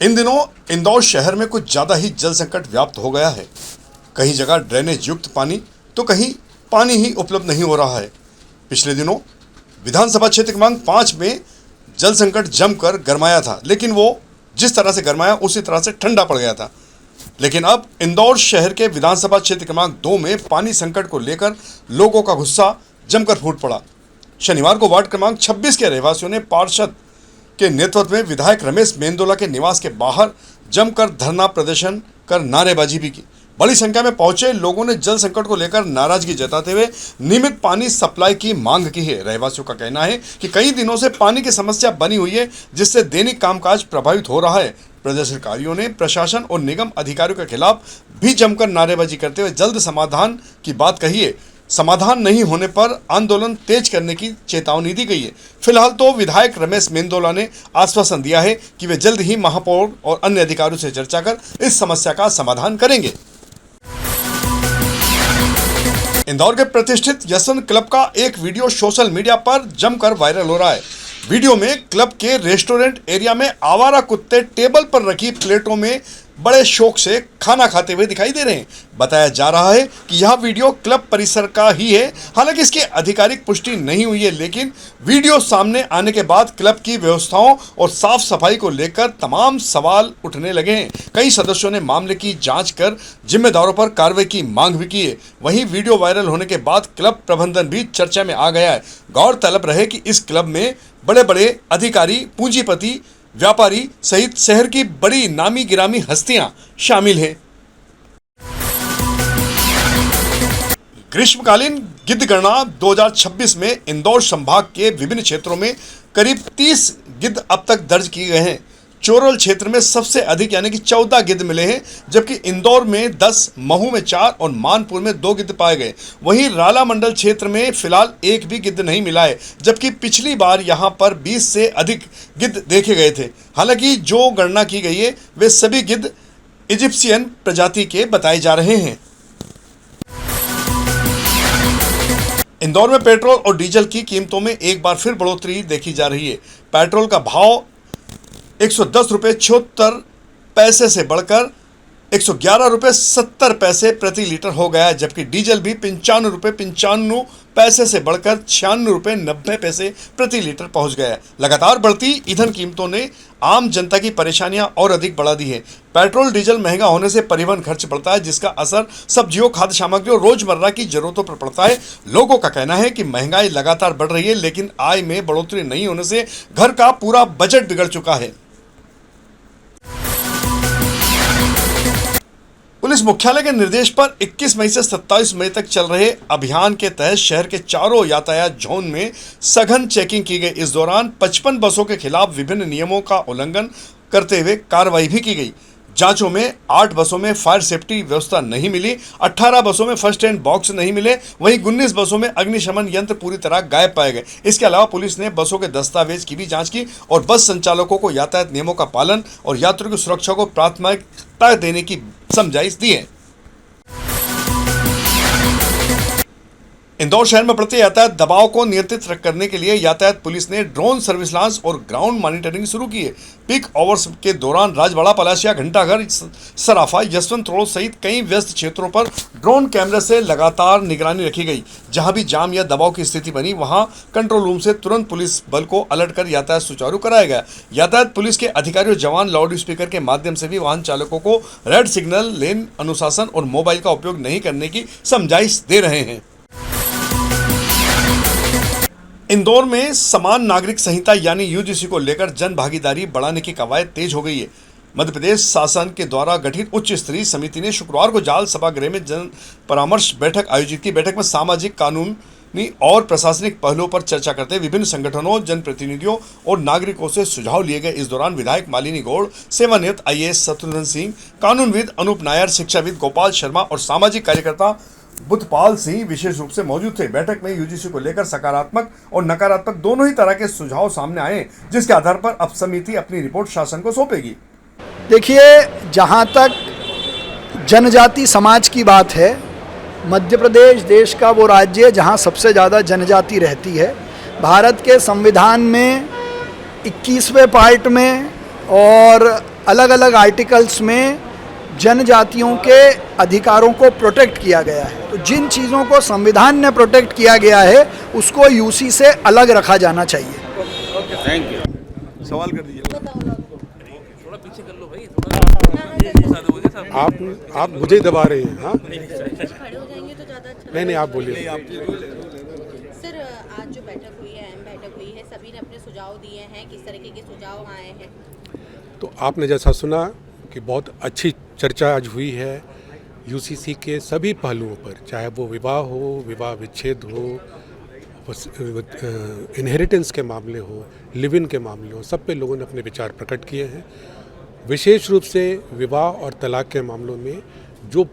इन दिनों इंदौर शहर में कुछ ज़्यादा ही जल संकट व्याप्त हो गया है। कहीं जगह ड्रेनेज युक्त पानी तो कहीं पानी ही उपलब्ध नहीं हो रहा है। पिछले दिनों विधानसभा क्षेत्र क्रमांक 5 में जल संकट जमकर गरमाया था, लेकिन वो जिस तरह से गरमाया उसी तरह से ठंडा पड़ गया था। लेकिन अब इंदौर शहर के विधानसभा क्षेत्र क्रमांक 2 में पानी संकट को लेकर लोगों का गुस्सा जमकर फूट पड़ा। शनिवार को वार्ड क्रमांक 26 के रहवासियों ने पार्षद के नेतृत्व में विधायक रमेश मेंदोला के निवास के बाहर जमकर धरना प्रदर्शन कर नारेबाजी भी की। बड़ी संख्या में पहुंचे लोगों ने जल संकट को लेकर नाराजगी जताते हुए नियमित पानी सप्लाई की मांग की है। रहवासियों का कहना है कि कई दिनों से पानी की समस्या बनी हुई है, जिससे दैनिक कामकाज प्रभावित हो रहा है। प्रदर्शनकारियों ने प्रशासन और निगम अधिकारियों के खिलाफ भी जमकर नारेबाजी करते हुए जल्द समाधान की बात कही है। समाधान नहीं होने पर आंदोलन तेज करने की चेतावनी दी गई है। फिलहाल तो विधायक रमेश मेंदोला ने आश्वासन दिया है कि वे जल्द ही महापौर और अन्य अधिकारियों से चर्चा कर इस समस्या का समाधान करेंगे। इंदौर के प्रतिष्ठित यशवंत क्लब का एक वीडियो सोशल मीडिया पर जमकर वायरल हो रहा है। वीडियो में क्लब के रेस्टोरेंट एरिया में आवारा कुत्ते टेबल पर रखी प्लेटों में बड़े शौक से खाना खाते हुए दिखाई दे रहे हैं। बताया जा रहा है कि यह वीडियो क्लब परिसर का ही है। हालांकि इसकी आधिकारिक पुष्टि नहीं हुई है, लेकिन वीडियो सामने आने के बाद क्लब की व्यवस्थाओं और साफ सफाई को लेकर तमाम सवाल उठने लगे हैं। कई सदस्यों ने मामले की जांच कर जिम्मेदारों पर कार्रवाई की मांग भी की है। वहीं वीडियो वायरल होने के बाद क्लब प्रबंधन भी चर्चा में आ गया है। गौरतलब रहे कि इस क्लब में बड़े बड़े अधिकारी, पूंजीपति, व्यापारी सहित शहर की बड़ी नामी गिरामी हस्तियां शामिल हैं। ग्रीष्मकालीन गिद्ध गणना 2026 में इंदौर संभाग के विभिन्न क्षेत्रों में करीब 30 गिद्ध अब तक दर्ज किए गए हैं। चोरल क्षेत्र में सबसे अधिक यानी कि 14 गिद्ध मिले हैं, जबकि इंदौर में 10, महू में 4 और मानपुर में 2 गिद्ध पाए गए। वहीं राला मंडल क्षेत्र में फिलहाल एक भी गिद्ध नहीं मिला है, जबकि पिछली बार यहां पर 20 से अधिक गिद्ध देखे गए थे। हालांकि जो गणना की गई है वे सभी गिद्ध इजिप्शियन प्रजाति के बताए जा रहे हैं। इंदौर में पेट्रोल और डीजल की कीमतों में एक बार फिर बढ़ोतरी देखी जा रही है। पेट्रोल का भाव 110 रुपये 76 पैसे से बढ़कर 111 रुपये 70 पैसे प्रति लीटर हो गया है, जबकि डीजल भी 95 रुपये 95 पैसे से बढ़कर 96 रुपये 90 पैसे प्रति लीटर पहुंच गया है। लगातार बढ़ती ईंधन कीमतों ने आम जनता की परेशानियां और अधिक बढ़ा दी है। पेट्रोल डीजल महंगा होने से परिवहन खर्च बढ़ता है, जिसका असर सब्जियों, खाद्य सामग्री और रोजमर्रा की जरूरतों पर पड़ता है। लोगों का कहना है कि महंगाई लगातार बढ़ रही है, लेकिन आय में बढ़ोतरी नहीं होने से घर का पूरा बजट बिगड़ चुका है। पुलिस मुख्यालय के निर्देश पर 21 मई से 27 मई तक चल रहे अभियान के तहत शहर के चारों यातायात जोन में सघन चेकिंग की गई। इस दौरान 55 बसों के खिलाफ विभिन्न नियमों का उल्लंघन करते हुए कार्रवाई भी की गई। जांचों में 8 बसों में फायर सेफ्टी व्यवस्था नहीं मिली, 18 बसों में फर्स्ट एड बॉक्स नहीं मिले, वहीं 19 बसों में अग्निशमन यंत्र पूरी तरह गायब पाए गए। इसके अलावा पुलिस ने बसों के दस्तावेज की भी जांच की और बस संचालकों को यातायात नियमों का पालन और यात्रियों की सुरक्षा को प्राथमिकता देने की समझाइश दी है। इंदौर शहर में बढ़ते यातायात दबाव को नियंत्रित करने के लिए यातायात पुलिस ने ड्रोन सर्विस लॉन्च और ग्राउंड मॉनिटरिंग शुरू की है। पीक आवर्स के दौरान राजवाड़ा, पलाशिया, घंटाघर, सराफा, यशवंत रोड सहित कई व्यस्त क्षेत्रों पर ड्रोन कैमरे से लगातार निगरानी रखी गई। जहां भी जाम या दबाव की स्थिति बनी, वहां कंट्रोल रूम से तुरंत पुलिस बल को अलर्ट कर यातायात सुचारू कराया गया। यातायात पुलिस के अधिकारियों, जवान लाउड स्पीकर के माध्यम से भी वाहन चालकों को रेड सिग्नल, लेन अनुशासन और मोबाइल का उपयोग नहीं करने की समझाइश दे रहे हैं। इंदौर में समान नागरिक संहिता यानी यूजीसी को लेकर जन भागीदारी बढ़ाने की कवायद तेज हो गई है। मध्य प्रदेश शासन के द्वारा गठित उच्च स्तरीय समिति ने शुक्रवार को जाल सभागृह में जन परामर्श बैठक आयोजित की। बैठक में सामाजिक, कानूनी और प्रशासनिक पहलुओं पर चर्चा करते विभिन्न संगठनों, जनप्रतिनिधियों और नागरिकों से सुझाव लिए गए। इस दौरान विधायक मालिनी गौड़, सेवानिवृत्त IAS शत्रुघ्न सिंह, कानूनविद अनूप नायर, शिक्षाविद गोपाल शर्मा और सामाजिक कार्यकर्ता बुद्धपाल सिंह विशेष रूप से मौजूद थे। बैठक में यूजीसी को लेकर सकारात्मक और नकारात्मक दोनों ही तरह के सुझाव सामने आए, जिसके आधार पर अब समिति अपनी रिपोर्ट शासन को सौंपेगी। देखिए, जहाँ तक जनजाति समाज की बात है, मध्य प्रदेश देश का वो राज्य है जहाँ सबसे ज़्यादा जनजाति रहती है। भारत के संविधान में 21वें पार्ट में और अलग अलग आर्टिकल्स में जनजातियों के अधिकारों को प्रोटेक्ट किया गया है। तो जिन चीज़ों को संविधान ने प्रोटेक्ट किया गया है उसको यूसी से अलग रखा जाना चाहिए। Thank you. सवाल कर दीजिए। थोड़ा पीछे कर लो भाई, थोड़ा आप मुझे दबा रहे हैं। हाँ, खड़े हो जाएंगे तो ज़्यादा अच्छा। नहीं आप बोलिए। सर, आज जो बैठक हुई है, अहम बैठक हुई है, सभी ने अपने सुझाव दिए हैं। किस तरीके के सुझाव आए हैं? तो आपने जैसा सुना कि बहुत अच्छी चर्चा आज हुई है यूसीसी के सभी पहलुओं पर, चाहे वो विवाह हो, विवाह विच्छेद हो, इनहेरिटेंस के मामले हो, लिव इन के मामले हो, सब पे लोगों ने अपने विचार प्रकट किए हैं। विशेष रूप से विवाह और तलाक के मामलों में जो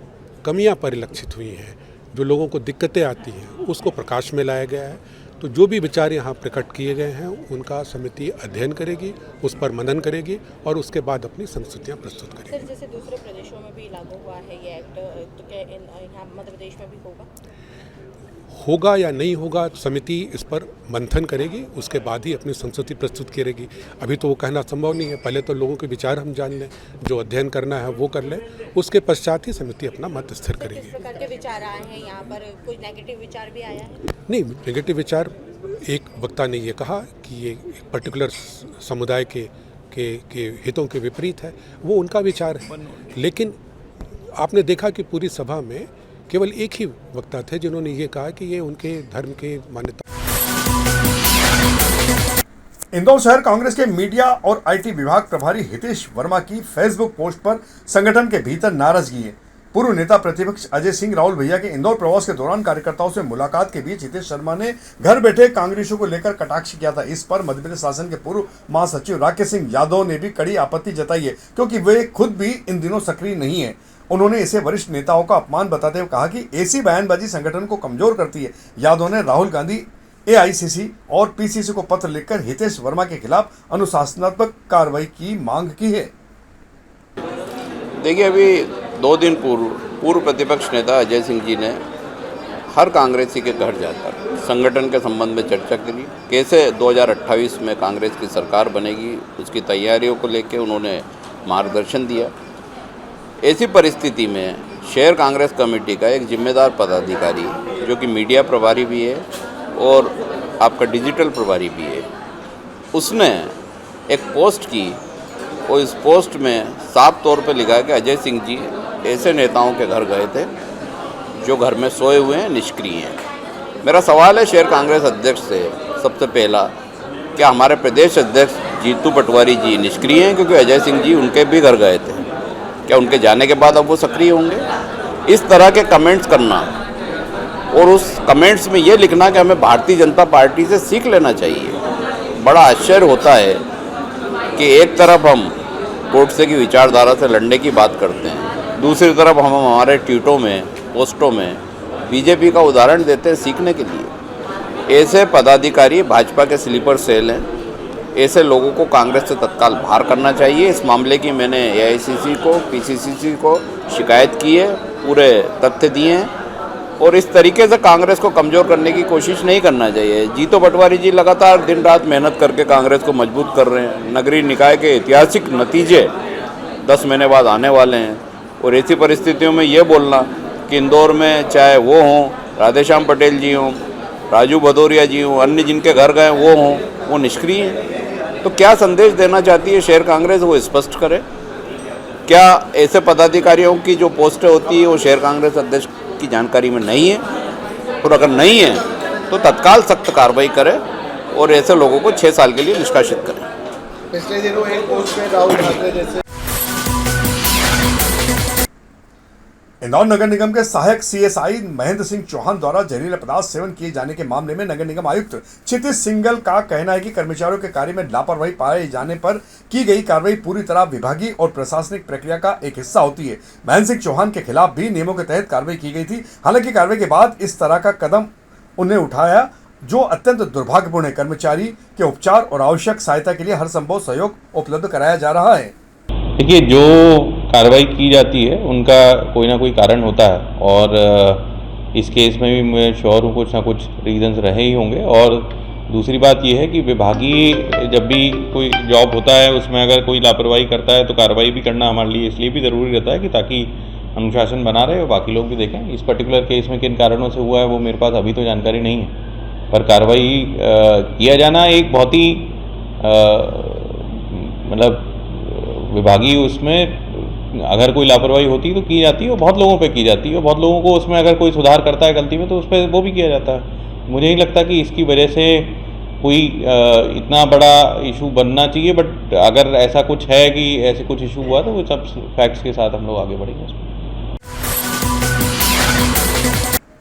कमियां परिलक्षित हुई हैं, जो लोगों को दिक्कतें आती हैं, उसको प्रकाश में लाया गया है। तो जो भी विचार यहाँ प्रकट किए गए हैं उनका समिति अध्ययन करेगी, उस पर मनन करेगी और उसके बाद अपनी संस्तुतियाँ प्रस्तुत करेगी। सर, जैसे दूसरे प्रदेशों में भी लागू हुआ है ये एक्ट, तो क्या यहाँ मध्य प्रदेश में भी होगा या नहीं होगा, समिति इस पर मंथन करेगी, उसके बाद ही अपनी संस्तुति प्रस्तुत करेगी। अभी तो वो कहना संभव नहीं है, पहले तो लोगों के विचार हम जान लें, जो अध्ययन करना है वो कर लें, उसके पश्चात ही समिति अपना मत स्थिर करेगी। किस प्रकार के विचार आए हैं यहाँ पर? कुछ नेगेटिव विचार भी आया है? नहीं, नेगेटिव विचार, एक वक्ता ने ये कहा कि ये एक पर्टिकुलर समुदाय के हितों के विपरीत है, वो उनका विचार है। लेकिन आपने देखा कि पूरी सभा में केवल एक ही वक्ता थे जिन्होंने ये कहा कि ये उनके धर्म के मान्यता। इंदौर शहर कांग्रेस के मीडिया और आईटी विभाग प्रभारी हितेश वर्मा की फेसबुक पोस्ट पर संगठन के भीतर नाराजगी है। पूर्व नेता प्रतिपक्ष अजय सिंह राहुल भैया के इंदौर प्रवास के दौरान कार्यकर्ताओं से मुलाकात के बीच हितेश शर्मा ने घर बैठे कांग्रेसियों को लेकर कटाक्ष किया था। इस पर मध्य प्रदेश शासन के पूर्व महासचिव राकेश सिंह यादव ने भी कड़ी आपत्ति जताई है, क्योंकि वे खुद भी इन दिनों सक्रिय नहीं है। उन्होंने इसे वरिष्ठ नेताओं का अपमान बताते हुए कहा कि ऐसी बयानबाजी संगठन को कमजोर करती है। यादव ने राहुल गांधी, एआईसीसी और पीसीसी को पत्र लिखकर हितेश वर्मा के खिलाफ अनुशासनात्मक कार्रवाई की मांग की है। देखिए, अभी 2 दिन पूर्व प्रतिपक्ष नेता अजय सिंह जी ने हर कांग्रेसी के घर जाकर संगठन के संबंध में चर्चा करी, कैसे 2028 में कांग्रेस की सरकार बनेगी, उसकी तैयारियों को लेकर उन्होंने मार्गदर्शन दिया। ऐसी परिस्थिति में शहर कांग्रेस कमेटी का एक जिम्मेदार पदाधिकारी, जो कि मीडिया प्रभारी भी है और आपका डिजिटल प्रभारी भी है, उसने एक पोस्ट की और इस पोस्ट में साफ तौर पर लिखा है कि अजय सिंह जी ऐसे नेताओं के घर गए थे जो घर में सोए हुए हैं, निष्क्रिय हैं। मेरा सवाल है शहर कांग्रेस अध्यक्ष से, सबसे पहला, क्या हमारे प्रदेश अध्यक्ष जीतू पटवारी जी निष्क्रिय हैं क्योंकि अजय सिंह जी उनके भी घर गए थे? क्या उनके जाने के बाद अब वो सक्रिय होंगे? इस तरह के कमेंट्स करना और उस कमेंट्स में ये लिखना कि हमें भारतीय जनता पार्टी से सीख लेना चाहिए। बड़ा आश्चर्य होता है कि एक तरफ हम गोडसे की विचारधारा से लड़ने की बात करते हैं, दूसरी तरफ हम हमारे ट्वीटों में, पोस्टों में बीजेपी का उदाहरण देते हैं सीखने के लिए। ऐसे पदाधिकारी भाजपा के स्लीपर सेल हैं, ऐसे लोगों को कांग्रेस से तत्काल बाहर करना चाहिए। इस मामले की मैंने एआईसीसी को, पीसीसी को शिकायत की है, पूरे तथ्य दिए हैं और इस तरीके से कांग्रेस को कमज़ोर करने की कोशिश नहीं करना चाहिए। जीतू पटवारी जी लगातार दिन रात मेहनत करके कांग्रेस को मजबूत कर रहे हैं। नगरीय निकाय के ऐतिहासिक नतीजे 10 महीने बाद आने वाले हैं और ऐसी परिस्थितियों में ये बोलना कि इंदौर में चाहे वो हों राधेश्याम पटेल जी हों, राजू भदौरिया जी हों, अन्य जिनके घर गए वो हों, वो निष्क्रिय हैं। तो क्या संदेश देना चाहती है शहर कांग्रेस, वो स्पष्ट करे। क्या ऐसे पदाधिकारियों की जो पोस्टें होती है वो शहर कांग्रेस अध्यक्ष की जानकारी में नहीं है? और अगर नहीं है तो तत्काल सख्त कार्रवाई करे और ऐसे लोगों को 6 साल के लिए निष्कासित करें। पिछले दिनों एक पोस्ट में राहुल ठाकरे जैसे इंदौर नगर निगम के सहायक सीएसआई महेंद्र सिंह चौहान द्वारा जहरीला पदार्थ सेवन किए जाने के मामले में नगर निगम आयुक्त क्षितिज सिंघल का कहना है कि कर्मचारियों के कार्य में लापरवाही पाए जाने पर की गई कार्रवाई पूरी तरह विभागीय और प्रशासनिक प्रक्रिया का एक हिस्सा होती है। महेंद्र सिंह चौहान के खिलाफ भी नियमों के तहत कार्रवाई की गई थी। हालांकि कार्रवाई के बाद इस तरह का कदम उन्हें उठाया जो अत्यंत दुर्भाग्यपूर्ण है। कर्मचारी के उपचार और आवश्यक सहायता के लिए हर संभव सहयोग उपलब्ध कराया जा रहा है। देखिए, जो कार्रवाई की जाती है उनका कोई ना कोई कारण होता है और इस केस में भी मैं श्योर हूँ कुछ ना कुछ रीजंस रहे ही होंगे और दूसरी बात यह है कि विभागीय जब भी कोई जॉब होता है उसमें अगर कोई लापरवाही करता है तो कार्रवाई भी करना हमारे लिए इसलिए भी ज़रूरी रहता है कि ताकि अनुशासन बना रहे और बाकी लोग भी देखें। इस पर्टिकुलर केस में किन कारणों से हुआ है वो मेरे पास अभी तो जानकारी नहीं है, पर कार्रवाई किया जाना एक बहुत ही मतलब विभागीय उसमें अगर कोई लापरवाही होती है तो की जाती है और बहुत लोगों पे की जाती है और बहुत लोगों को उसमें अगर कोई सुधार करता है गलती में तो उस पर वो भी किया जाता है। मुझे नहीं लगता कि इसकी वजह से कोई इतना बड़ा इशू बनना चाहिए, बट अगर ऐसा कुछ है कि ऐसे कुछ इशू हुआ तो वो सब फैक्ट्स के साथ हम लोग आगे बढ़ेंगे उसमें।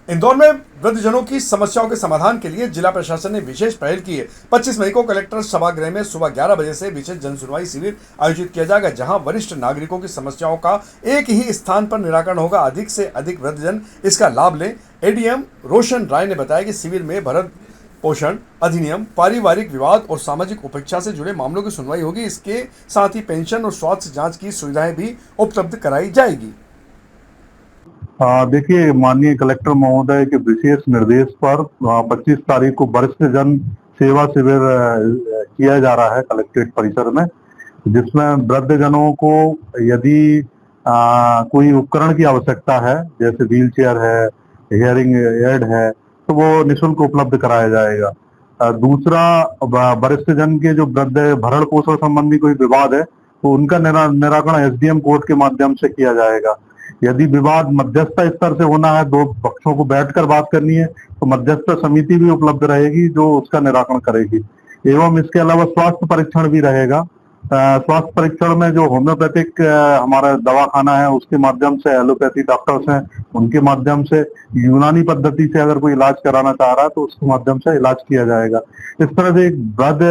इंदौर में वृद्धजनों की समस्याओं के समाधान के लिए जिला प्रशासन ने विशेष पहल की है। 25 मई को कलेक्टर सभागृह में सुबह 11 बजे से विशेष जनसुनवाई शिविर आयोजित किया जाएगा, जहां वरिष्ठ नागरिकों की समस्याओं का एक ही स्थान पर निराकरण होगा। अधिक से अधिक वृद्धजन इसका लाभ लें। एडीएम रोशन राय ने बताया कि शिविर में भरण पोषण अधिनियम, पारिवारिक विवाद और सामाजिक उपेक्षा से जुड़े मामलों की सुनवाई होगी। इसके साथ ही पेंशन और स्वास्थ्य जांच की सुविधाएं भी उपलब्ध कराई जाएगी। देखिए, माननीय कलेक्टर महोदय के विशेष निर्देश पर 25 तारीख को वरिष्ठ जन सेवा शिविर किया जा रहा है कलेक्ट्रेट परिसर में, जिसमें वृद्धजनों को यदि कोई उपकरण की आवश्यकता है, जैसे व्हील चेयर है, हियरिंग एड है, तो वो निःशुल्क उपलब्ध कराया जाएगा। दूसरा, वरिष्ठ जन के जो वृद्ध भरण पोषण संबंधी कोई विवाद है तो उनका निराकरण एसडीएम कोर्ट के माध्यम से किया जाएगा। यदि विवाद मध्यस्थ स्तर से होना है, दो पक्षों को बैठकर बात करनी है, तो मध्यस्थ समिति भी उपलब्ध रहेगी जो उसका निराकरण करेगी। एवं इसके अलावा स्वास्थ्य परीक्षण भी रहेगा। स्वास्थ्य परीक्षण में जो होम्योपैथिक हमारा दवाखाना है उसके माध्यम से, एलोपैथी डॉक्टर्स हैं उनके माध्यम से, यूनानी पद्धति से अगर कोई इलाज कराना चाह रहा है तो उसके माध्यम से इलाज किया जाएगा। इस तरह से एक वृद्ध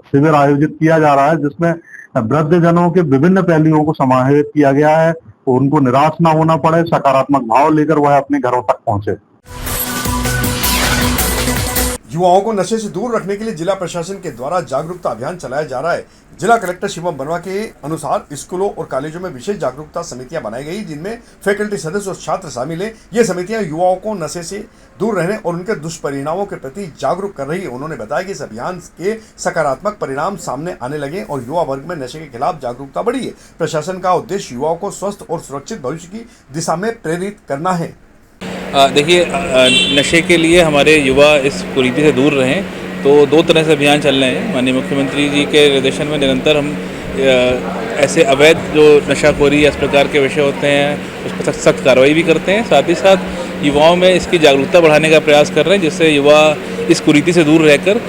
शिविर आयोजित किया जा रहा है जिसमें वृद्धजनों के विभिन्न पहलुओं को समाहित किया गया है, उनको निराश ना होना पड़े, सकारात्मक भाव लेकर वह अपने घरों तक पहुंचे। युवाओं को नशे से दूर रखने के लिए जिला प्रशासन के द्वारा जागरूकता अभियान चलाया जा रहा है। जिला कलेक्टर शिवम वर्मा के अनुसार स्कूलों और कॉलेजों में विशेष जागरूकता समितियां बनाई गई, जिनमें फैकल्टी सदस्य और छात्र शामिल हैं। ये समितियां युवाओं को नशे से दूर रहने और उनके दुष्परिणामों के प्रति जागरूक कर रही है। उन्होंने बताया कि इस अभियान के सकारात्मक परिणाम सामने आने लगे और युवा वर्ग में नशे के खिलाफ जागरूकता बढ़ी है। प्रशासन का उद्देश्य युवाओं को स्वस्थ और सुरक्षित भविष्य की दिशा में प्रेरित करना है। देखिए, नशे के लिए हमारे युवा इस कुरीति से दूर रहें तो दो तरह से अभियान चल रहे हैं। माननीय मुख्यमंत्री जी के निर्देशन में निरंतर हम ऐसे अवैध जो नशाखोरी या इस प्रकार के विषय होते हैं उस पर सख्त कार्रवाई भी करते हैं। साथ ही साथ युवाओं में इसकी जागरूकता बढ़ाने का प्रयास कर रहे हैं, जिससे युवा इस कुरीति से दूर रहकर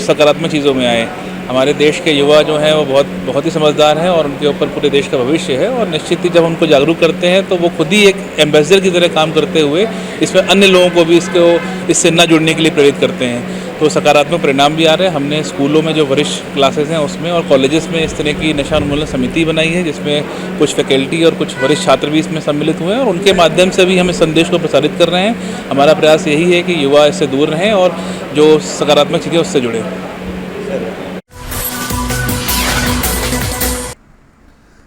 सकारात्मक चीज़ों में आए। हमारे देश के युवा जो हैं वो बहुत ही समझदार हैं और उनके ऊपर पूरे देश का भविष्य है, और निश्चित ही जब उनको जागरूक करते हैं तो वो खुद ही एक एम्बेसडर की तरह काम करते हुए इसमें अन्य लोगों को भी इससे न जुड़ने के लिए प्रेरित करते हैं। तो सकारात्मक परिणाम भी आ रहे हैं। हमने स्कूलों में जो वरिष्ठ क्लासेस हैं उसमें और कॉलेजेस में इस तरह की नशा उन्मूलन समिति बनाई है, जिसमें कुछ फैकल्टी और कुछ वरिष्ठ छात्र भी इसमें सम्मिलित हुए हैं और उनके माध्यम से भी हम इस संदेश को प्रसारित कर रहे हैं। हमारा प्रयास यही है कि युवा इससे दूर रहें और जो सकारात्मक चीज़ें उससे जुड़े।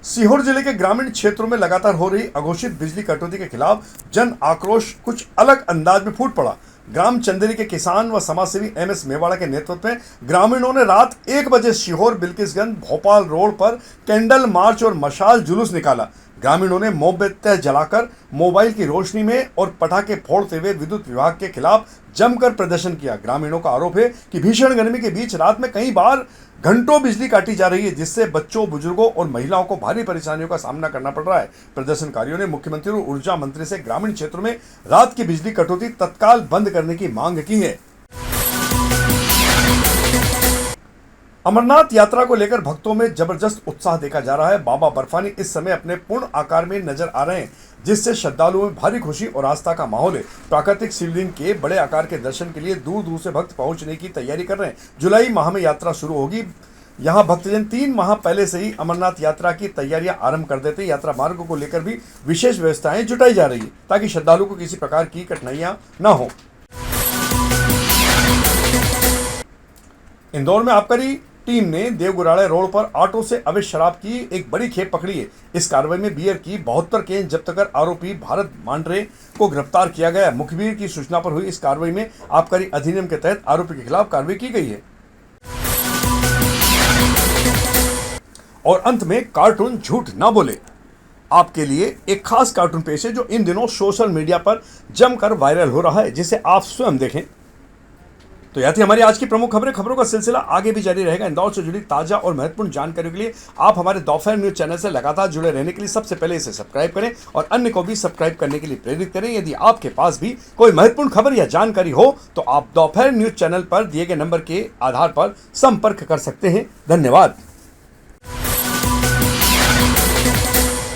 सीहोर जिले के ग्रामीण क्षेत्रों में लगातार हो रही अघोषित बिजली कटौती के खिलाफ जन आक्रोश कुछ अलग अंदाज में फूट पड़ा। ग्राम चंदेरी के किसान व समाजसेवी एमएस मेवाड़ा के नेतृत्व में ग्रामीणों ने रात 1 बजे सीहोर बिल्किसगंज भोपाल रोड पर कैंडल मार्च और मशाल जुलूस निकाला। ग्रामीणों ने मोमबत्तियां जलाकर मोबाइल की रोशनी में और पटाखे फोड़ते हुए विद्युत विभाग के खिलाफ जमकर प्रदर्शन किया। ग्रामीणों का आरोप है कि भीषण गर्मी के बीच रात में कई बार घंटों बिजली काटी जा रही है, जिससे बच्चों, बुजुर्गों और महिलाओं को भारी परेशानियों का सामना करना पड़ रहा है। प्रदर्शनकारियों ने मुख्यमंत्री और ऊर्जा मंत्री से ग्रामीण क्षेत्रों में रात की बिजली कटौती तत्काल बंद करने की मांग की है। अमरनाथ यात्रा को लेकर भक्तों में जबरदस्त उत्साह देखा जा रहा है। बाबा बर्फानी इस समय अपने पूर्ण आकार में नजर आ रहे हैं, जिससे श्रद्धालुओं में भारी खुशी और आस्था का माहौल है। प्राकृतिक शिवलिंग के बड़े आकार के दर्शन के लिए दूर दूर से भक्त पहुंचने की तैयारी कर रहे हैं। जुलाई माह में यात्रा शुरू होगी। यहाँ भक्तजन 3 माह पहले से ही अमरनाथ यात्रा की तैयारियां आरंभ कर देते हैं। यात्रा मार्ग को लेकर भी विशेष व्यवस्थाएं जुटाई जा रही है, ताकि श्रद्धालु को किसी प्रकार की कठिनाइयां न हो। इंदौर में आबकारी टीम ने देवगुराड़े रोड पर ऑटो से अवैध शराब की एक बड़ी खेप पकड़ी है। इस कार्रवाई में बियर की 72 केन जब्त कर आरोपी भारत मांडरे को गिरफ्तार किया गया। मुखबिर की सूचना पर हुई इस कार्रवाई में आबकारी अधिनियम के तहत आरोपी के खिलाफ कार्रवाई की गई है। और अंत में कार्टून झूठ ना बोले आपके लिए एक खास कार्टून पेश है जो इन दिनों सोशल मीडिया पर जमकर वायरल हो रहा है, जिसे आप स्वयं देखें। तो यह थी हमारी आज की प्रमुख खबरों का सिलसिला आगे भी जारी रहेगा। इंदौर से जुड़ी ताजा और महत्वपूर्ण जानकारियों के लिए आप हमारे दोपहर न्यूज चैनल से लगातार जुड़े रहने के लिए सबसे पहले इसे सब्सक्राइब करें और अन्य को भी सब्सक्राइब करने के लिए प्रेरित करें। यदि आपके पास भी कोई महत्वपूर्ण खबर या जानकारी हो तो आप दोपहर न्यूज चैनल पर दिए गए नंबर के आधार पर संपर्क कर सकते हैं। धन्यवाद।